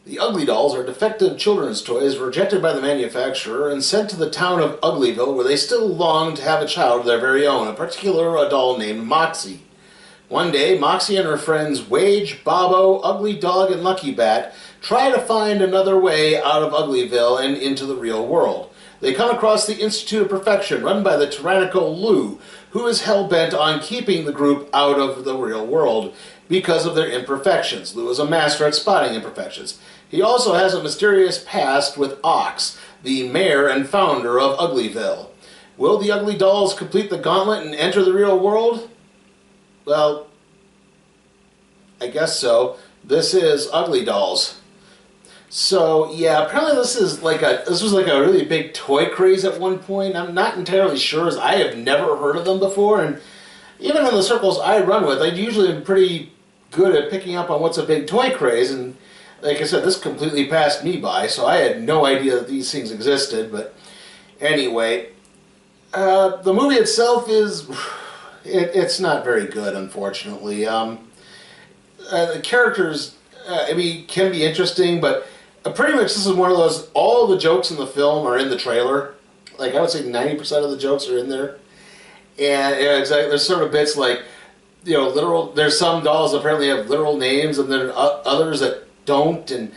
The Ugly Dolls are defective children's toys rejected by the manufacturer and sent to the town of Uglyville, where they still long to have a child of their very own, a particular doll named Moxie. One day, Moxie and her friends Wage, Bobo, Ugly Dog, and Lucky Bat try to find another way out of Uglyville and into the real world. They come across the Institute of Perfection, run by the tyrannical Lou, who is hell-bent on keeping the group out of the real world because of their imperfections. Lou is a master at spotting imperfections. He also has a mysterious past with Ox, the mayor and founder of Uglyville. Will the Ugly Dolls complete the gauntlet and enter the real world? Well, I guess so. This is Ugly Dolls. So yeah, apparently this was like a really big toy craze at one point. I'm not entirely sure, as I have never heard of them before, and even in the circles I run with, I usually am pretty good at picking up on what's a big toy craze, and like I said, this completely passed me by, so I had no idea that these things existed. But anyway, the movie itself is it's not very good, unfortunately. The characters, I mean, can be interesting, but pretty much this is one of those, all the jokes in the film are in the trailer. Like, I would say 90% of the jokes are in there. And yeah, exactly, there's sort of bits like, you know, literal, there's some dolls that apparently have literal names, and then others that don't. And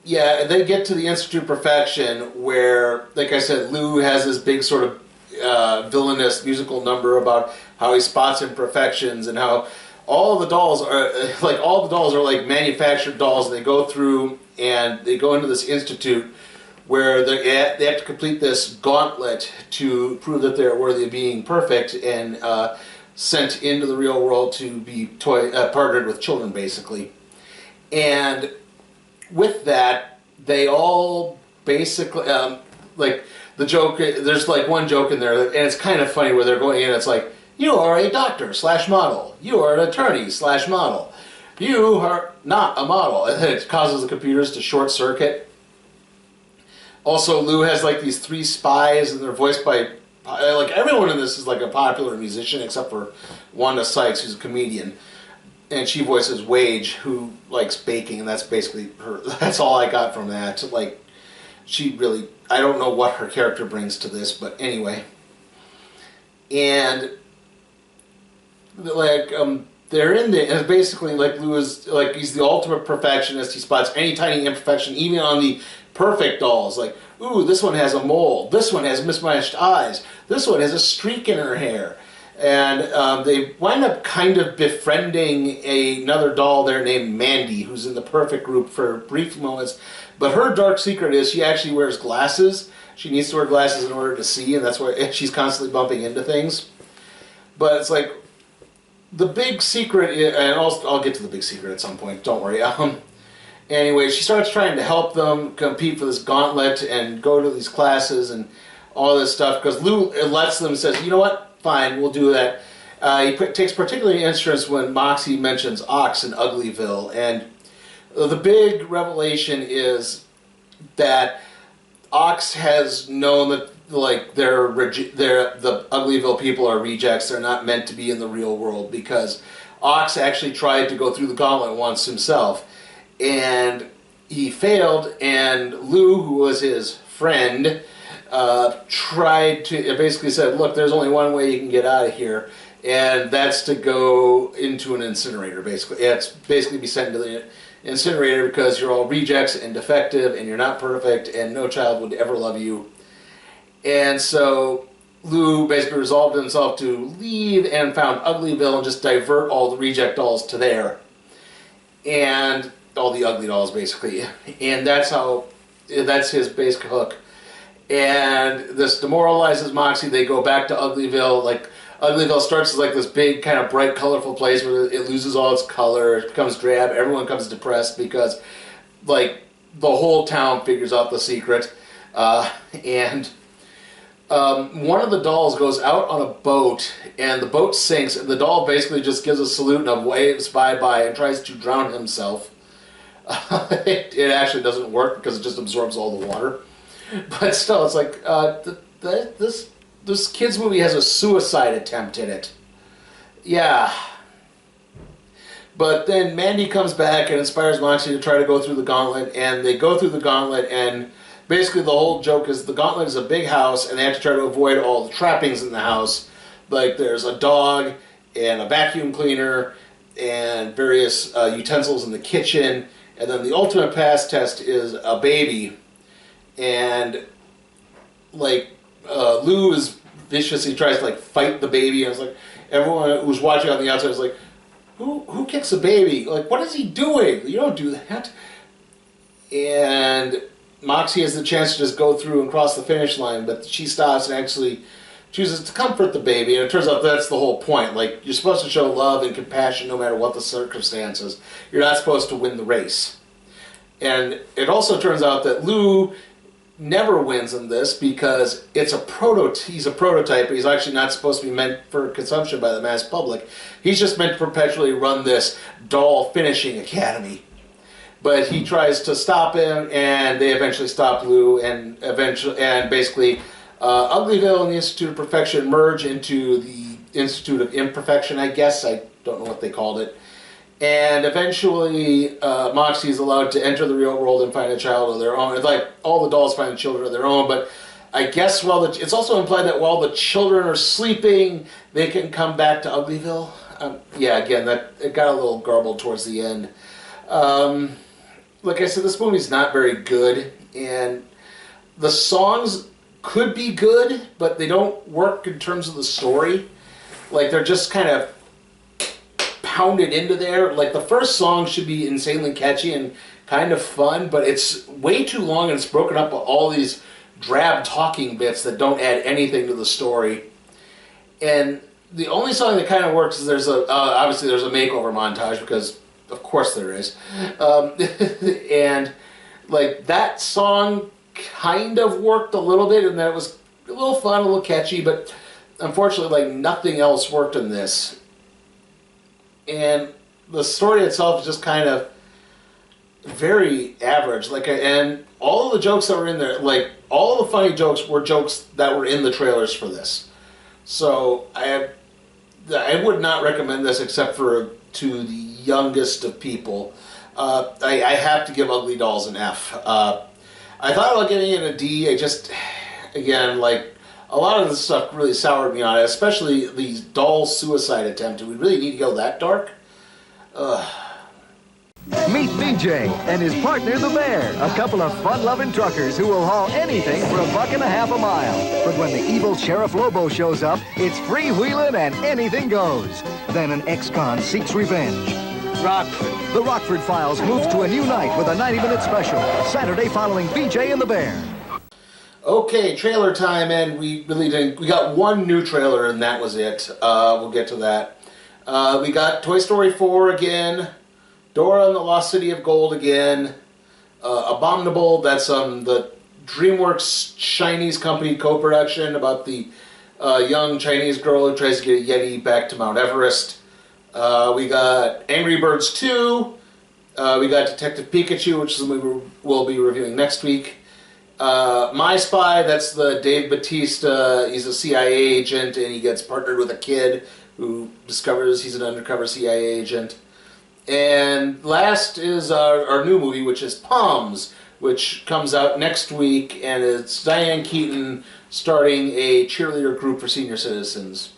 yeah, they get to the Institute of Perfection where, like I said, Lou has this big sort of villainous musical number about how he spots imperfections, and how all the dolls are like manufactured dolls, and they go through and they go into this institute where they have to complete this gauntlet to prove that they're worthy of being perfect and sent into the real world to be partnered with children, basically. And with that, they all basically like the joke. There's like one joke in there, and it's kind of funny where they're going in. It's like, you are a doctor / model. You are an attorney / model. You are not a model. And it causes the computers to short circuit. Also, Lou has like these 3 spies, and they're voiced by, like, everyone in this is like a popular musician except for Wanda Sykes, who's a comedian. And she voices Wage, who likes baking, and that's basically her. That's all I got from that. Like, she really, I don't know what her character brings to this, but anyway. And like, they're in there, and basically, like, Lou is, like, he's the ultimate perfectionist. He spots any tiny imperfection, even on the perfect dolls. Like, ooh, this one has a mole. This one has mismatched eyes. This one has a streak in her hair. And they wind up kind of befriending another doll there named Mandy, who's in the perfect group for brief moments. But her dark secret is she actually wears glasses. She needs to wear glasses in order to see, and that's why she's constantly bumping into things. But it's like, the big secret is, and I'll get to the big secret at some point, don't worry. Anyway, she starts trying to help them compete for this gauntlet and go to these classes and all this stuff, because Lou lets them, says, you know what, fine, we'll do that. He takes particularly interest when Moxie mentions Ox in Uglyville, and the big revelation is that Ox has known that, like, the Uglyville people are rejects. They're not meant to be in the real world, because Ox actually tried to go through the gauntlet once himself, and he failed, and Lou, who was his friend, tried to, basically said, look, there's only one way you can get out of here, and that's to go into an incinerator, basically. It's basically be sent to the incinerator because you're all rejects and defective, and you're not perfect, and no child would ever love you. And so Lou basically resolved himself to leave and found Uglyville and just divert all the reject dolls to there. And all the ugly dolls, basically. And that's his basic hook. And this demoralizes Moxie. They go back to Uglyville. Like, Uglyville starts as like this big, kind of bright, colorful place where it loses all its color. It becomes drab. Everyone becomes depressed because, like, the whole town figures out the secret. One of the dolls goes out on a boat, and the boat sinks, and the doll basically just gives a salute and waves bye-bye and tries to drown himself. It actually doesn't work because it just absorbs all the water. But still, it's like, this kid's movie has a suicide attempt in it. Yeah. But then Mandy comes back and inspires Moxie to try to go through the gauntlet, and they go through the gauntlet, and basically the whole joke is the gauntlet is a big house, and they have to try to avoid all the trappings in the house. Like there's a dog and a vacuum cleaner and various utensils in the kitchen, and then the ultimate pass test is a baby. And like Lou is vicious. He tries to like fight the baby, and it's like everyone who's watching on the outside is like, who kicks a baby? Like, what is he doing? You don't do that. And Moxie has the chance to just go through and cross the finish line, but she stops and actually chooses to comfort the baby, and it turns out that's the whole point. Like, you're supposed to show love and compassion no matter what the circumstances. You're not supposed to win the race. And it also turns out that Lou never wins in this because he's a prototype, but he's actually not supposed to be meant for consumption by the mass public. He's just meant to perpetually run this doll finishing academy. But he tries to stop him, and they eventually stop Lou, and basically Uglyville and the Institute of Perfection merge into the Institute of Imperfection, I guess. I don't know what they called it. And eventually, Moxie is allowed to enter the real world and find a child of their own. It's like all the dolls find children of their own, but I guess it's also implied that while the children are sleeping, they can come back to Uglyville. Yeah, again, it got a little garbled towards the end. Like I said, this movie's not very good, and the songs could be good, but they don't work in terms of the story. Like, they're just kind of pounded into there. Like, the first song should be insanely catchy and kind of fun, but it's way too long, and it's broken up with all these drab talking bits that don't add anything to the story. And the only song that kind of works is obviously there's a makeover montage, because of course there is. And like, that song kind of worked a little bit, and that it was a little fun, a little catchy, but unfortunately, like, nothing else worked in this. And the story itself is just kind of very average. Like, and all of the jokes that were in there, like, all of the funny jokes were jokes that were in the trailers for this. So I would not recommend this except to the youngest of people. I have to give Ugly Dolls an F. I thought about giving it a D. Again, like, a lot of this stuff really soured me on it, especially the doll suicide attempt. Do we really need to go that dark? Meet BJ and his partner, the Bear, a couple of fun-loving truckers who will haul anything for $1.50 a mile. But when the evil Sheriff Lobo shows up, it's freewheeling and anything goes. Then an ex-con seeks revenge. Rockford. The Rockford Files moves to a new night with a 90-minute special, Saturday following BJ and the Bear. Okay, trailer time, and we got one new trailer, and that was it. We'll get to that. We got Toy Story 4 again, Dora and the Lost City of Gold again, Abominable, that's the DreamWorks Chinese company co-production about the young Chinese girl who tries to get a Yeti back to Mount Everest. We got Angry Birds 2, we got Detective Pikachu, which is the movie we'll be reviewing next week. My Spy, that's the Dave Bautista. He's a CIA agent, and he gets partnered with a kid who discovers he's an undercover CIA agent. And last is our new movie, which is Palms, which comes out next week, and it's Diane Keaton starting a cheerleader group for senior citizens.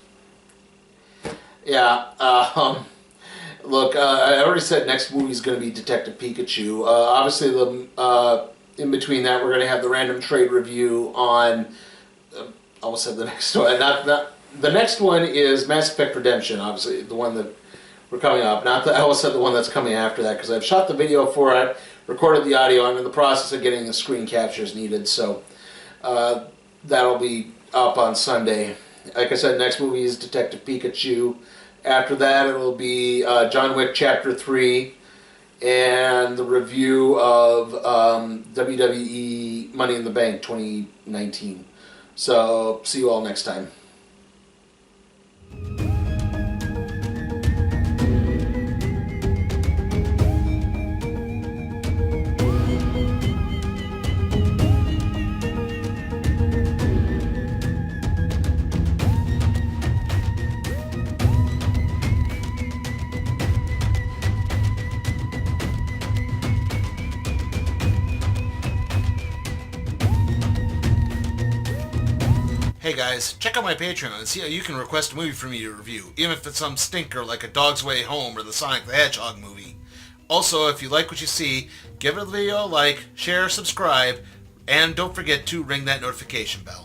Yeah, look, I already said next movie is going to be Detective Pikachu. Obviously, in between that, we're going to have the random trade review on, I almost said the next one, the next one is Mass Effect Redemption, obviously, the one that we're coming up. I almost said the one that's coming after that, because I've shot the video for it, recorded the audio, I'm in the process of getting the screen captures needed, so that'll be up on Sunday. Like I said, next movie is Detective Pikachu. After that, it'll be John Wick Chapter 3, and the review of WWE Money in the Bank 2019. So, see you all next time. Hey guys, check out my Patreon and see how you can request a movie for me to review, even if it's some stinker like A Dog's Way Home or the Sonic the Hedgehog movie. Also, if you like what you see, give the video a like, share, subscribe, and don't forget to ring that notification bell.